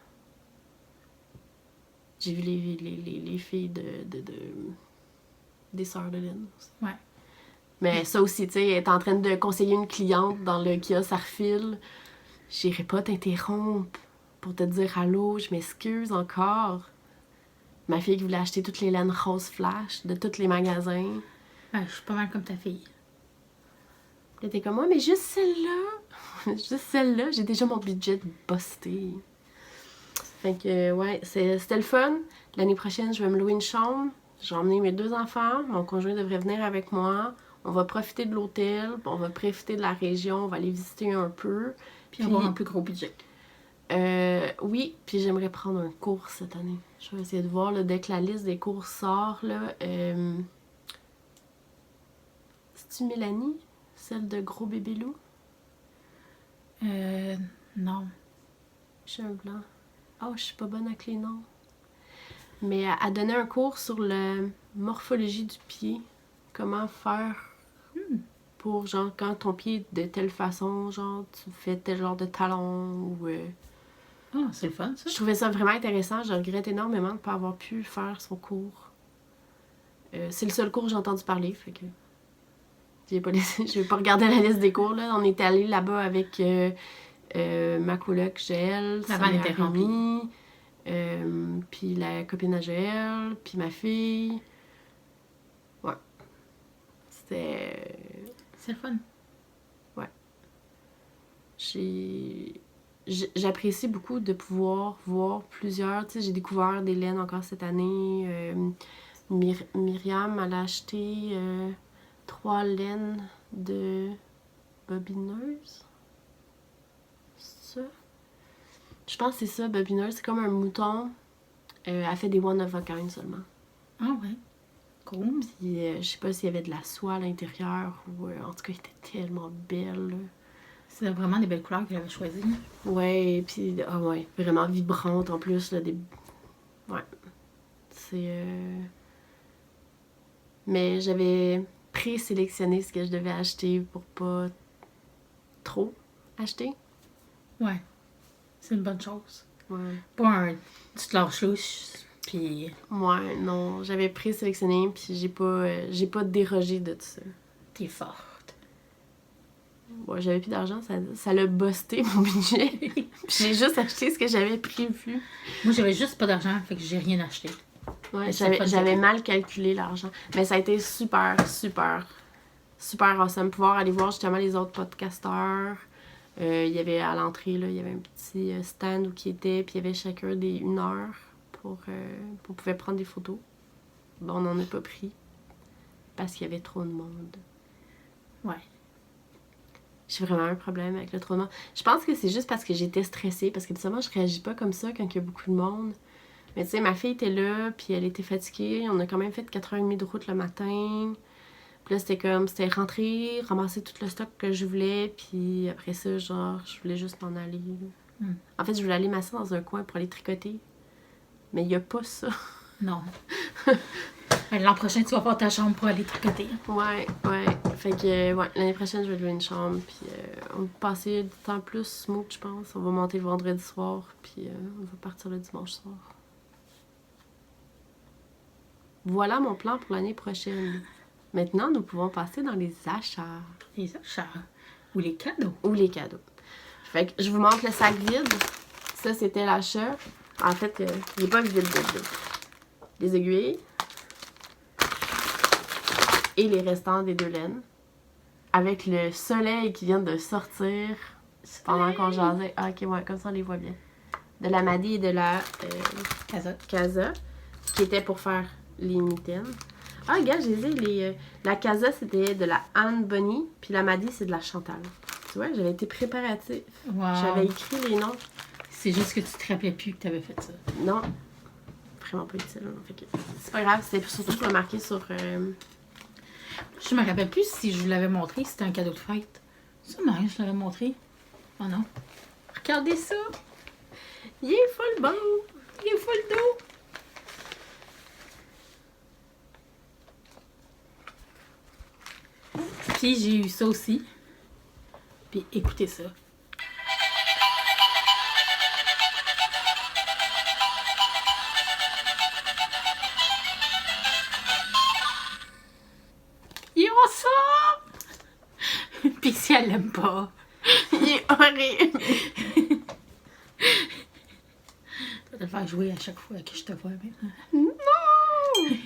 J'ai vu les filles des Sœurs de laine aussi. Ouais. Mais ça aussi, tu sais, elle est en train de conseiller une cliente dans le kiosque à refil. J'irai pas t'interrompre pour te dire allô, je m'excuse encore. Ma fille qui voulait acheter toutes les laines rose flash de tous les magasins. Ouais, je suis pas mal comme ta fille. Elle était comme moi, mais juste celle-là. Juste celle-là, j'ai déjà mon budget busté. Fait que, ouais, c'était le fun. L'année prochaine, je vais me louer une chambre. Je vais emmener mes 2 enfants. Mon conjoint devrait venir avec moi. On va profiter de l'hôtel. On va profiter de la région. On va aller visiter un peu. Puis avoir un plus gros budget. Oui, puis j'aimerais prendre un cours cette année. Je vais essayer de voir, là, dès que la liste des cours sort, là. C'est-tu Mélanie? Celle de Gros Bébé Loup? Non. J'ai un blanc. Oh, je suis pas bonne avec les noms. Mais elle donnait un cours sur la morphologie du pied. Comment faire pour, genre, quand ton pied est de telle façon, genre, tu fais tel genre de talon ou... Ah, c'est le fun, ça. Je trouvais ça vraiment intéressant. Je regrette énormément de ne pas avoir pu faire son cours. C'est le seul cours que j'ai entendu parler, fait que... Je vais pas regarder la liste des cours, là. On était allés là-bas avec ma coloc Joël, La vanne était remplie. Puis la copine à Joël, puis ma fille. Ouais. C'était... C'est le fun. Ouais. J'apprécie beaucoup de pouvoir voir plusieurs. Tu sais, j'ai découvert des laines encore cette année. Myriam, elle a acheté 3 laines de bobineuse. C'est ça? Je pense que c'est ça, bobineuse. C'est comme un mouton. Elle fait des one of a kind seulement. Ah ouais. Cool. Puis je sais pas s'il y avait de la soie à l'intérieur ou... en tout cas, elle était tellement belle, là. C'est vraiment des belles couleurs qu'elle avait choisies. Ouais, puis ouais, vraiment vibrante en plus, là, ouais. C'est... Mais j'avais présélectionné ce que je devais acheter pour pas trop acheter. Ouais. C'est une bonne chose. Ouais. Pas un... Tu te lâches louche, puis... Ouais, non, j'avais présélectionné, puis j'ai pas dérogé de tout ça. T'es forte. Ouais, j'avais plus d'argent, ça l'a busté mon budget. Puis j'ai juste acheté ce que j'avais prévu. Moi, j'avais juste pas d'argent, fait que j'ai rien acheté. Ouais, j'avais mal calculé l'argent. Mais ça a été super awesome. Pouvoir aller voir justement les autres podcasteurs. Il y avait à l'entrée, là, il y avait un petit stand où qui était, puis il y avait chacun des 1 heure pour pouvoir prendre des photos. Bon, on n'en a pas pris parce qu'il y avait trop de monde. Ouais. J'ai vraiment un problème avec le trop de monde. Je pense que c'est juste parce que j'étais stressée, parce que habituellement, je réagis pas comme ça quand il y a beaucoup de monde. Mais tu sais, ma fille était là, puis elle était fatiguée. On a quand même fait 4h30 de route le matin. Puis là, c'était rentrer, ramasser tout le stock que je voulais, puis après ça, genre, je voulais juste m'en aller. En fait, je voulais aller m'asseoir dans un coin pour aller tricoter. Mais il y a pas ça. Non. L'an prochain, tu vas pas ta chambre pour aller tricoter. Ouais. Fait que, ouais, l'année prochaine, je vais louer une chambre, puis on va passer du temps plus smooth, je pense. On va monter le vendredi soir, puis on va partir le dimanche soir. Voilà mon plan pour l'année prochaine. Maintenant, nous pouvons passer dans les achats. Les achats. Ou les cadeaux. Ou les cadeaux. Fait que je vous montre le sac vide. Ça, c'était l'achat. En fait, il n'est pas vide. Les aiguilles. Et les restants des 2 laines. Avec le soleil qui vient de sortir pendant qu'on jasait. Ah, ok, ouais, comme ça on les voit bien. De la Maddy et de la Casa. Qui était pour faire les mitaines. Ah, regarde, j'ai dit, la Casa, c'était de la Anne Bonny, puis la Maddy, c'est de la Chantal. Tu vois, j'avais été préparative. Wow. J'avais écrit les noms. C'est juste que tu te rappelais plus que tu avais fait ça. Non. Vraiment pas utile. Fait que c'est pas grave, c'était surtout pour le marquer sur... Je me rappelle plus si je vous l'avais montré, c'était un cadeau de fête. Sûrement, je l'avais montré. Oh non. Regardez ça! Il est full bon! Il est full d'eau! Puis j'ai eu ça aussi. Puis écoutez ça. Il est ensemble! Puis si elle l'aime pas. Il est horrible! Tu vas te le faire jouer à chaque fois que je te vois maintenant. Non!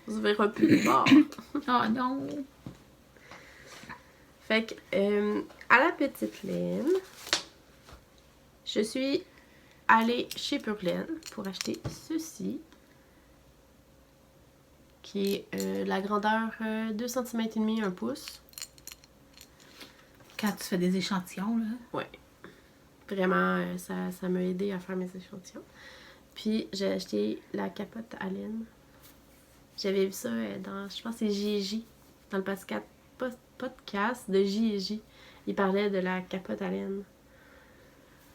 On se verra plus tard. Oh non! Fait que, à la petite laine, je suis allée chez Purlaine pour acheter ceci, qui est la grandeur 2 cm et demi, 1 pouce. Quand tu fais des échantillons, là. Ouais. Vraiment, ça m'a aidé à faire mes échantillons. Puis, j'ai acheté la capote à laine. J'avais vu ça dans, je pense que c'est J&J, dans le podcast de J&J. Il parlait de la capote à laine.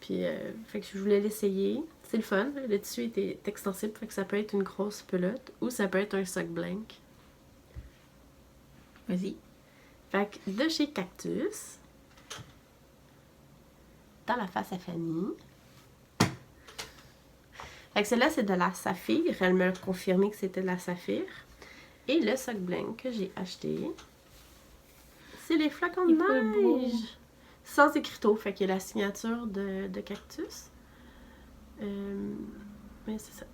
Puis, fait que je voulais l'essayer. C'est le fun. Le tissu est extensible, fait que ça peut être une grosse pelote ou ça peut être un sock blank. Vas-y. Fait que de chez Cactus, dans la face à Fanny. Fait que celle-là, c'est de la saphir. Elle m'a confirmé que c'était de la saphir. Et le sock blank que j'ai acheté, c'est les flocons de neige. Sans écriteau, fait qu'il y a la signature de Cactus. Mais c'est ça.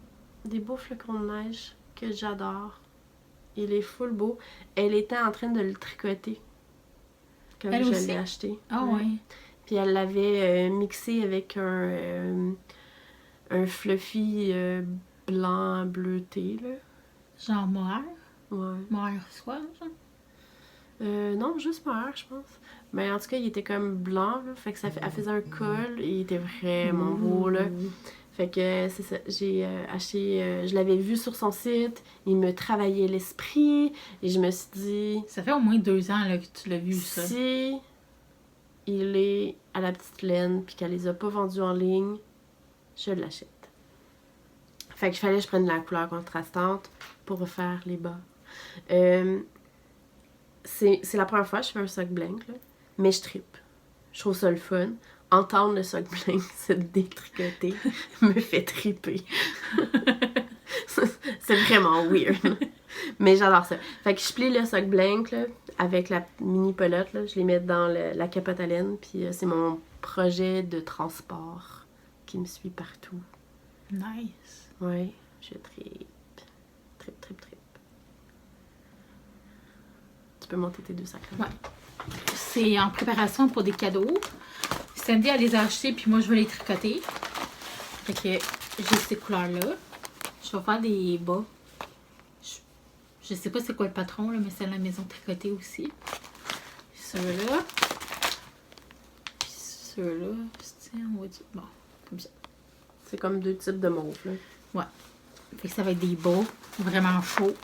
Des beaux flocons de neige que j'adore. Il est full beau. Elle était en train de le tricoter quand elle je aussi? l'ai acheté. Ah ouais. Puis elle l'avait mixé avec un fluffy blanc bleuté, là. Genre mohair? Ouais. Mohair soie, genre? Non, juste mohair, je pense. Mais en tout cas, il était comme blanc, là. Fait que elle faisait un col et il était vraiment beau, là. Fait que c'est ça. J'ai acheté... je l'avais vu sur son site. Il me travaillait l'esprit. Et je me suis dit... Ça fait au moins 2 ans là, que tu l'as vu, ça. Si il est à la petite laine puis qu'elle les a pas vendus en ligne, je l'achète. Fait qu'il fallait que je prenne la couleur contrastante pour refaire les bas. C'est la première fois que je fais un sock blank, là, mais je trippe. Je trouve ça le fun. Entendre le sock blank se détricoter me fait triper. C'est vraiment weird. Mais j'adore ça. Fait que je plie le sock blank là, avec la mini pelote. Là, je les mets dans la capote à laine. Puis c'est mon projet de transport qui me suit partout. Nice. Ouais, je trippe. Trippe. Tu peux monter tes 2 sacs là. Ouais. C'est en préparation pour des cadeaux. Sandy, elle les a achetés, puis moi, je vais les tricoter. Fait que j'ai ces couleurs-là. Je vais faire des bas. Je sais pas c'est quoi le patron, là, mais c'est à la maison tricotée aussi. Ceux-là. ceux-là. On va dire. Bon, comme ça. C'est comme 2 types de mauve, là. Ouais. Fait que ça va être des bas vraiment chauds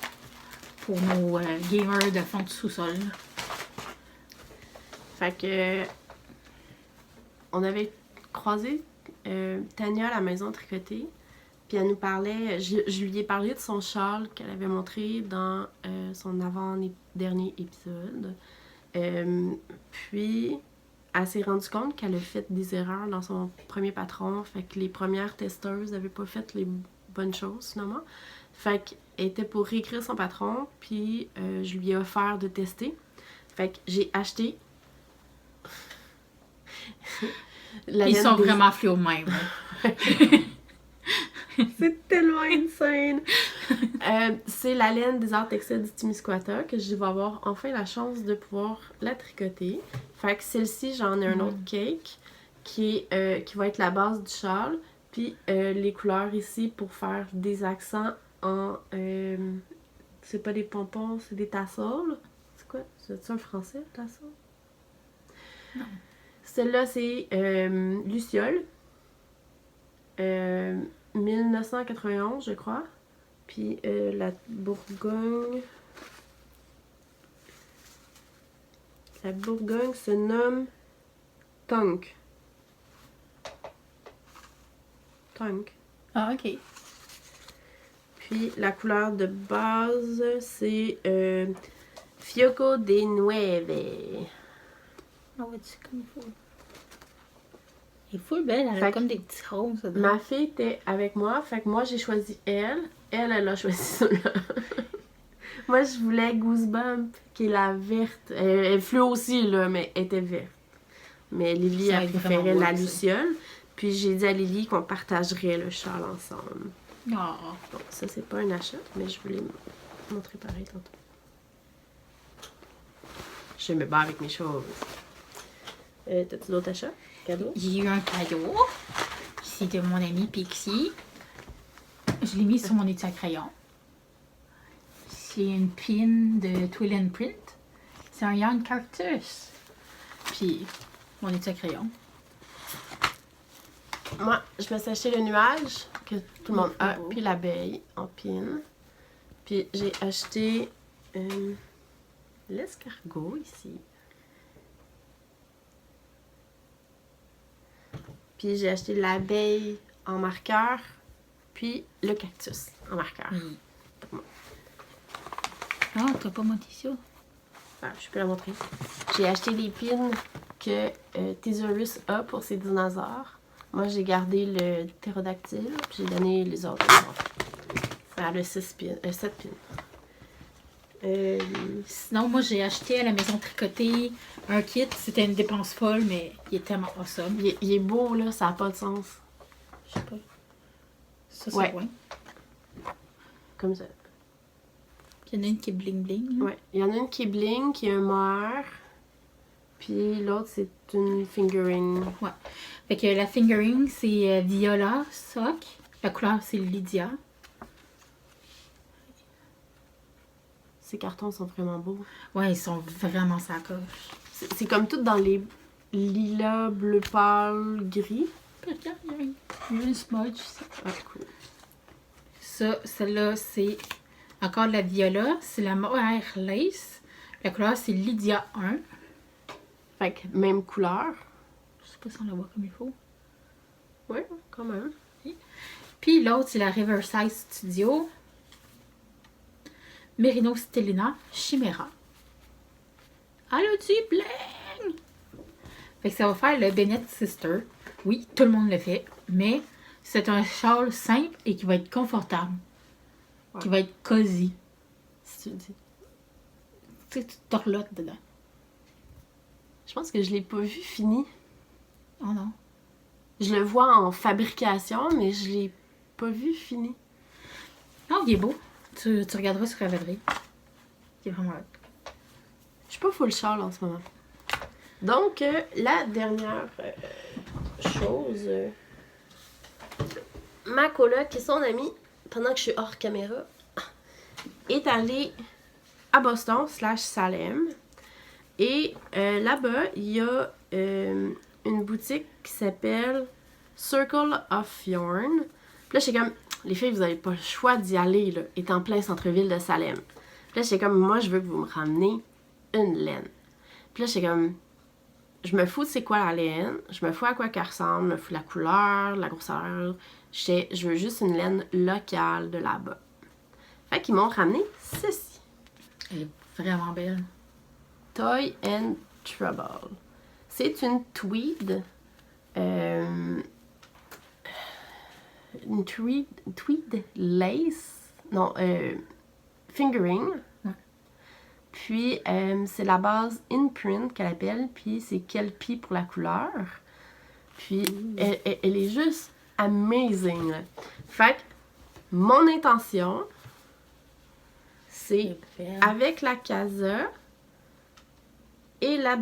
pour nos gamers de fond de sous-sol. Fait que on avait croisé Tania à la maison tricotée, puis elle nous parlait, je lui ai parlé de son châle qu'elle avait montré dans son avant-dernier épisode. Puis elle s'est rendue compte qu'elle a fait des erreurs dans son premier patron, fait que les premières testeuses n'avaient pas fait les bonnes choses finalement. Fait qu'elle était pour réécrire son patron, puis je lui ai offert de tester. Fait que j'ai acheté Ils sont vraiment fluo même. C'est tellement insane! C'est la laine des arts textiles du Témiscouata que je vais avoir enfin la chance de pouvoir la tricoter. Fait que celle-ci, j'en ai un autre cake qui va être la base du châle. Puis les couleurs ici pour faire des accents en... c'est pas des pompons, c'est des tassels. C'est quoi? C'est ça le français, tassel? Non. Celle-là, c'est Luciole. 1991, je crois. Puis la Bourgogne... La Bourgogne se nomme Tonk. Tonk. Ah, ok. Puis la couleur de base, c'est Fioco de Nueve. Ah ouais, c'est comme il faut. Elle est full belle, elle a comme des petits roses. Ma fille était avec moi, fait que moi j'ai choisi elle. Elle a choisi celle-là. Moi je voulais Goosebump, qui est la verte. Elle fluo aussi, là, mais elle était verte. Mais Lily a préféré la Luciole. Puis j'ai dit à Lily qu'on partagerait le châle ensemble. Oh. Bon, ça c'est pas un achat, mais je voulais montrer pareil tantôt. Je me bats avec mes choses. T'as-tu d'autres achats? Cadeaux? J'ai eu un cadeau. C'est de mon amie Pixie. Je l'ai mis sur mon étui à crayon. C'est une pin de Twill and Print. C'est un Young Cactus. Puis, mon étui à crayon. Moi, je me suis acheté le nuage que tout le monde a, puis l'abeille en pin. Puis j'ai acheté l'escargot ici. Puis j'ai acheté l'abeille en marqueur, puis le cactus en marqueur. Ah, t'as pas monté ça? Ah, je peux la montrer. J'ai acheté les pins que Thesaurus a pour ses dinosaures. Moi, j'ai gardé le ptérodactyle, puis j'ai donné les autres. Ça a 7 pins. Sinon, moi, j'ai acheté à la maison tricotée un kit. C'était une dépense folle, mais il est tellement awesome. Il est beau, là, ça n'a pas de sens. Je sais pas. Ça, c'est ouais. loin. Comme ça. Il y en a une qui est bling bling. Ouais. Il y en a une qui est bling, qui est un mohair. Puis l'autre, c'est une fingering. Ouais. Fait que la fingering, c'est Viola Sock. La couleur, c'est Lydia. Ces cartons sont vraiment beaux. Ouais, ils sont vraiment sacoches. C'est comme tout dans les lilas, bleu pâle, gris. Regarde, il y a un smudge ici. Ah, cool. Ça, celle-là, c'est encore de la Viola. C'est la mohair lace. La couleur, c'est Lydia 1. Fait que même couleur. Je sais pas si on la voit comme il faut. Ouais, quand même. Puis l'autre, c'est la Riverside Studio. Merino Stellina Chimera. Elle a du bling! Fait que ça va faire le Bennett Sister. Oui, tout le monde le fait. Mais c'est un châle simple et qui va être confortable. Ouais. Qui va être cosy. Si tu le dis. Tu sais, tu torlottes dedans. Je pense que je l'ai pas vu fini. Oh non. Je le vois en fabrication, mais je l'ai pas vu fini. Non, il est beau. Tu regarderas sur Ravelry. Il est vraiment hot. Je suis pas full châle en ce moment. Donc, la dernière chose. Ma coloc et son amie, pendant que je suis hors caméra, est allée à Boston /Salem. Et là-bas, il y a une boutique qui s'appelle Circle of Yarn. Puis là, j'étais comme, les filles, vous avez pas le choix d'y aller, là, étant en plein centre-ville de Salem. Puis là, j'étais comme, moi, je veux que vous me ramenez une laine. Puis là, j'étais comme, je me fous de c'est quoi la laine, je me fous à quoi qu'elle ressemble, je me fous de la couleur, la grosseur. Je veux juste une laine locale de là-bas. Fait qu'ils m'ont ramené ceci. Elle est vraiment belle. Toy and Trouble. C'est une tweed. Une tweed lace. Non, fingering. Ouais. Puis, c'est la base Imprint qu'elle appelle. Puis, c'est Kelpie pour la couleur. Puis, elle est juste amazing. Là. Fait que, mon intention, c'est avec la casa et la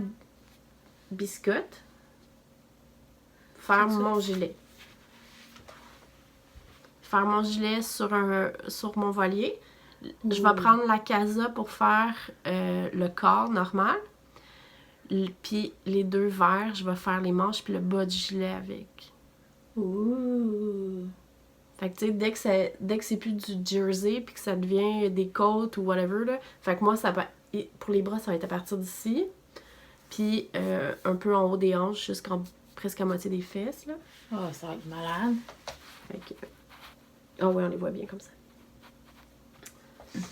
biscotte, faire mon gilet. Faire mon gilet sur mon voilier. Je vais prendre la casa pour faire le corps normal. Puis les deux verres, je vais faire les manches puis le bas du gilet avec. Ouh! Fait que tu sais, dès que c'est plus du jersey puis que ça devient des côtes ou whatever, là, fait que moi, pour les bras, ça va être à partir d'ici. Puis un peu en haut des hanches, presque à moitié des fesses, là. Oh, ça va être malade. Fait que... Ah ouais, on les voit bien comme ça.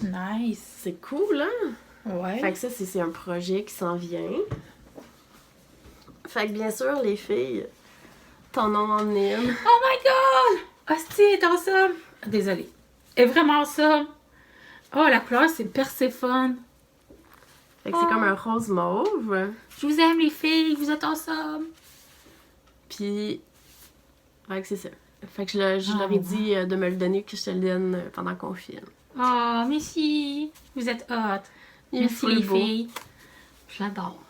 Nice! C'est cool, hein? Ouais. Fait que ça, c'est un projet qui s'en vient. Fait que bien sûr, les filles, t'en ont emmené une. Oh my god! Hostie, elle est awesome! Désolée. Elle est vraiment awesome! Oh, la couleur, c'est Perséphone. Fait que c'est comme un rose mauve. Je vous aime, les filles. Vous êtes awesome. Puis, fait que c'est ça. Fait que je leur ai dit de me le donner, que je te le donne pendant qu'on filme. Oh, merci. Vous êtes hot. Il est Merci, full les beau. filles. Je l'adore.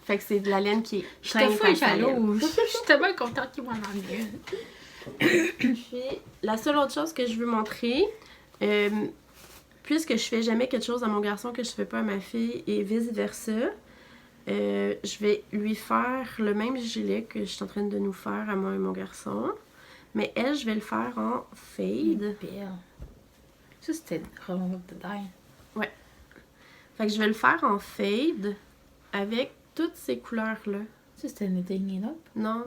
Fait que c'est de la laine qui est Je te fous Salem. jalouse. Je suis tellement contente qu'il m'en emmène une. Puis, la seule autre chose que je veux montrer, puisque je fais jamais quelque chose à mon garçon que je fais pas à ma fille et vice-versa, je vais lui faire le même gilet que je suis en train de nous faire à moi et mon garçon. Mais elle, je vais le faire en fade. Belle. Ça, c'était vraiment de dingue. Ouais. Fait que je vais le faire en fade avec toutes ces couleurs-là. Ça, c'était knitting it up? Non,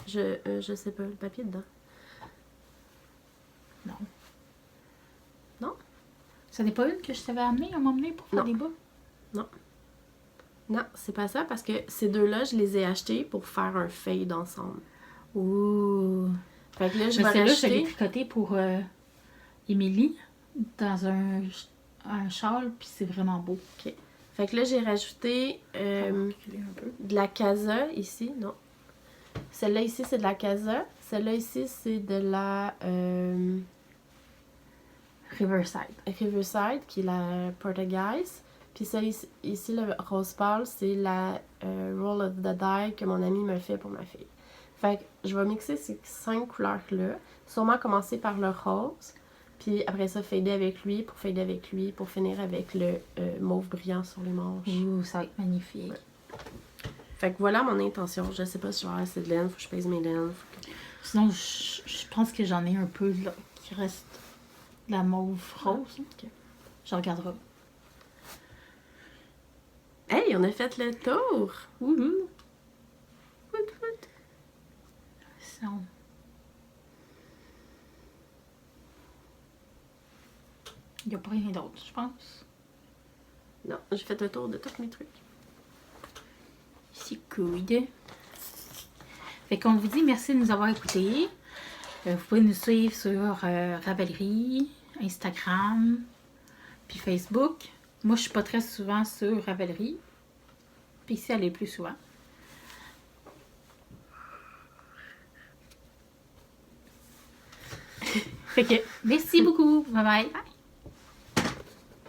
je sais pas, le papier dedans. Non. Non? Ça n'est pas une que je t'avais amenée à m'emmener pour faire Non. des bas? Non, c'est pas ça parce que ces deux-là, je les ai achetés pour faire un fade ensemble. Ouh! Fait que là, je Mais vais celle-là, je l'ai racheter. tricoté pour Émilie dans un châle, puis c'est vraiment beau. Fait que là, j'ai rajouté Reculer un peu. de la casa ici, non. Celle-là ici, c'est de la casa. Celle-là ici, c'est de la Riverside. Riverside, qui est la Portugaise. Puis celle ici, le rose pâle, c'est la Roll of the Die que mon ami me fait pour ma fille. Fait que je vais mixer ces 5 couleurs-là. Sûrement commencer par le rose. Puis après ça, fader avec lui, pour finir avec le mauve brillant sur les manches. Ouh, ça va être magnifique. Ouais. Fait que voilà mon intention. Je sais pas si je vais avoir assez de laine, faut que je pèse mes laines. Sinon, je pense que j'en ai un peu là, qui reste de la mauve rose. Ok. Je regarderai. Hey, on a fait le tour! Ouhou! Wout, wout. Sinon, il n'y a pas rien d'autre, je pense. Non, j'ai fait le tour de tous mes trucs. C'est cool. Fait qu'on vous dit merci de nous avoir écoutés. Vous pouvez nous suivre sur Ravelry, Instagram, puis Facebook. Moi, je suis pas très souvent sur Ravelry. Puis ici, elle est plus souvent. Fait que, merci beaucoup. Bye bye.